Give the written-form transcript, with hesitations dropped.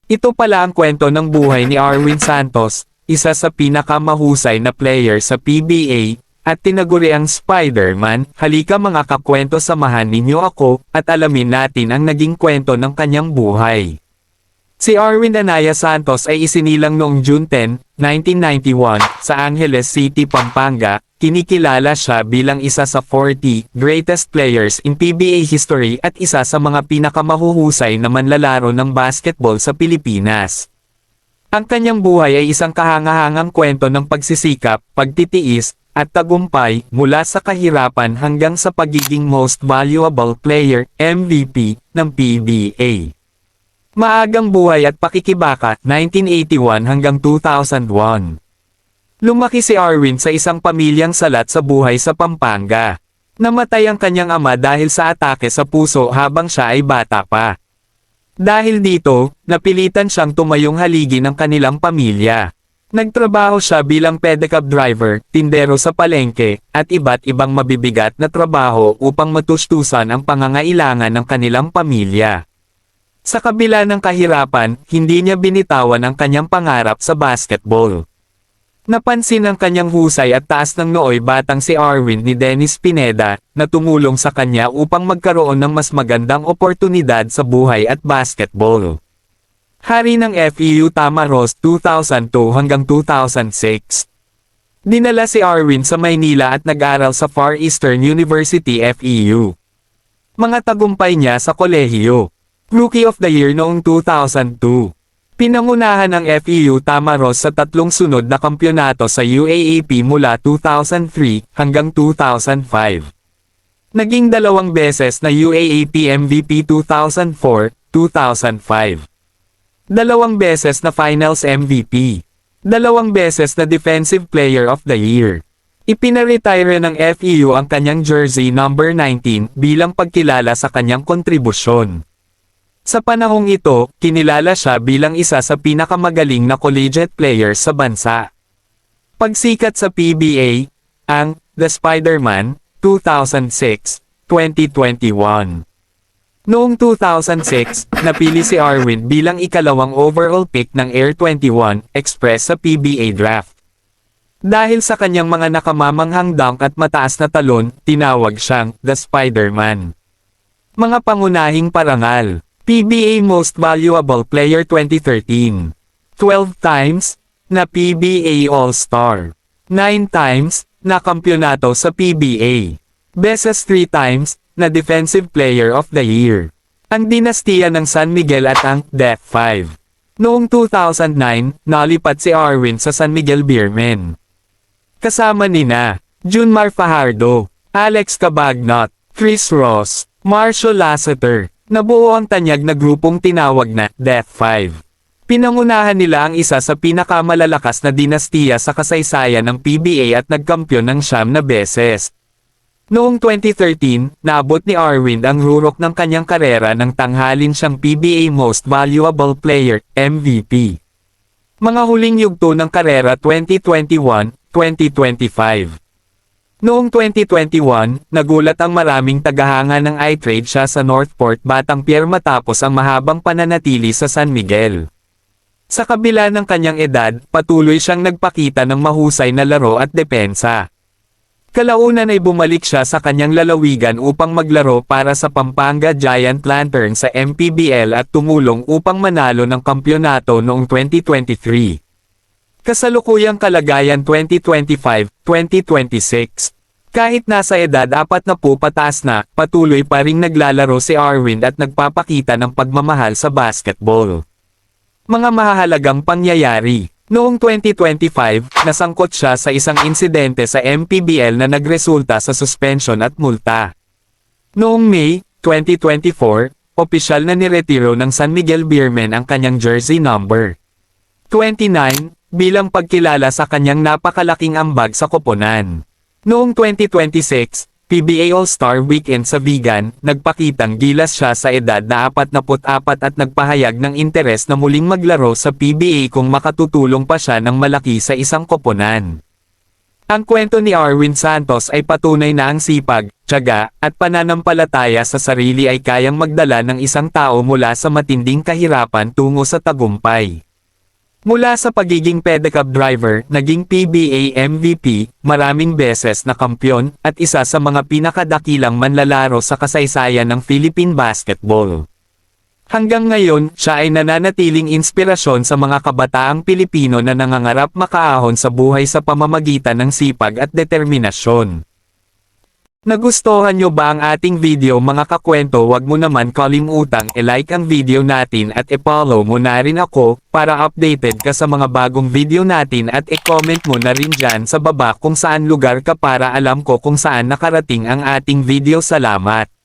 Ito pala ang kwento ng buhay ni Arwin Santos, isa sa pinakamahusay na player sa PBA, at tinaguriang Spider-Man. Halika mga kakwento, samahan ninyo ako, at alamin natin ang naging kwento ng kanyang buhay. Si Arwin Anaya Santos ay isinilang noong June 10, 1991, sa Angeles City, Pampanga. Kinikilala siya bilang isa sa 40 greatest players in PBA history at isa sa mga pinakamahuhusay na manlalaro ng basketball sa Pilipinas. Ang kanyang buhay ay isang kahangahangang kwento ng pagsisikap, pagtitiis, at tagumpay, mula sa kahirapan hanggang sa pagiging most valuable player, MVP, ng PBA. Maagang buhay at pakikibaka, 1981 hanggang 2001. Lumaki si Arwin sa isang pamilyang salat sa buhay sa Pampanga. Namatay ang kanyang ama dahil sa atake sa puso habang siya ay bata pa. Dahil dito, napilitan siyang tumayong haligi ng kanilang pamilya. Nagtrabaho siya bilang pedicab driver, tindero sa palengke, at iba't ibang mabibigat na trabaho upang matustusan ang pangangailangan ng kanilang pamilya. Sa kabila ng kahirapan, hindi niya binitawan ang kanyang pangarap sa basketball. Napansin ang kanyang husay at taas ng nooy batang si Arwin ni Dennis Pineda, na tumulong sa kanya upang magkaroon ng mas magandang oportunidad sa buhay at basketball. Hari ng FEU Tamaros 2002 hanggang 2006. Dinala si Arwin sa Maynila at nag-aral sa Far Eastern University FEU. Mga tagumpay niya sa kolehiyo. Rookie of the Year noong 2002. Pinangunahan ng FEU Tamaros sa 3 sunod na kampyonato sa UAAP mula 2003 hanggang 2005. Naging 2 beses na UAAP MVP 2004, 2005. 2 beses na Finals MVP. 2 beses na Defensive Player of the Year. Ipinaretire ng FEU ang kanyang jersey number 19 bilang pagkilala sa kanyang kontribusyon. Sa panahong ito, kinilala siya bilang isa sa pinakamagaling na collegiate players sa bansa. Pagsikat sa PBA, ang The Spider-Man, 2006, 2021. Noong 2006, napili si Arwin bilang ikalawang overall pick ng Air 21 Express sa PBA draft. Dahil sa kanyang mga nakamamanghang dunk at mataas na talon, tinawag siyang The Spider-Man. Mga pangunahing parangal. PBA Most Valuable Player 2013. 12 times na PBA All-Star. 9 times na kampyonato sa PBA. Beses 3 times na Defensive Player of the Year. Ang dinastiya ng San Miguel at ang Death 5. Noong 2009, nalipat si Arwin sa San Miguel Beermen. Kasama nina Junmar Fajardo, Alex Cabagnot, Chris Ross, Marshall Lasseter. Nabuo ang tanyag na grupong tinawag na Death 5. Pinangunahan nila ang isa sa pinakamalalakas na dinastiya sa kasaysayan ng PBA at nagkampyon ng 9 na beses. Noong 2013, naabot ni Arwin ang rurok ng kanyang karera nang tanghalin siyang PBA Most Valuable Player, MVP. Mga huling yugto ng karera 2021-2025. Noong 2021, nagulat ang maraming tagahanga ng i-trade siya sa Northport Batang Pier matapos ang mahabang pananatili sa San Miguel. Sa kabila ng kanyang edad, patuloy siyang nagpakita ng mahusay na laro at depensa. Kalaunan ay bumalik siya sa kanyang lalawigan upang maglaro para sa Pampanga Giant Lantern sa MPBL at tumulong upang manalo ng kampyonato noong 2023. Kasalukuyang kalagayan 2025-2026. Kahit nasa edad 40 pataas na, patuloy pa ring naglalaro si Arwin at nagpapakita ng pagmamahal sa basketball. Mga mahahalagang pangyayari. Noong 2025, nasangkot siya sa isang insidente sa MPBL na nagresulta sa suspension at multa. Noong May 2024, opisyal na niretiro ng San Miguel Beermen ang kanyang jersey number 29, bilang pagkilala sa kanyang napakalaking ambag sa koponan. Noong 2026, PBA All-Star Weekend sa Vigan, nagpakitang gilas siya sa edad na 44 at nagpahayag ng interes na muling maglaro sa PBA kung makatutulong pa siya ng malaki sa isang koponan. Ang kwento ni Arwin Santos ay patunay na ang sipag, tiyaga, at pananampalataya sa sarili ay kayang magdala ng isang tao mula sa matinding kahirapan tungo sa tagumpay. Mula sa pagiging pedicab driver, naging PBA MVP, maraming beses na kampyon, at isa sa mga pinakadakilang manlalaro sa kasaysayan ng Philippine basketball. Hanggang ngayon, siya ay nananatiling inspirasyon sa mga kabataang Pilipino na nangangarap makaahon sa buhay sa pamamagitan ng sipag at determinasyon. Nagustuhan nyo ba ang ating video mga kakwento? Huwag mo naman kalimutang i-like ang video natin at i-follow mo na rin ako, para updated ka sa mga bagong video natin at i-comment mo na rin dyan sa baba kung saan lugar ka para alam ko kung saan nakarating ang ating video. Salamat!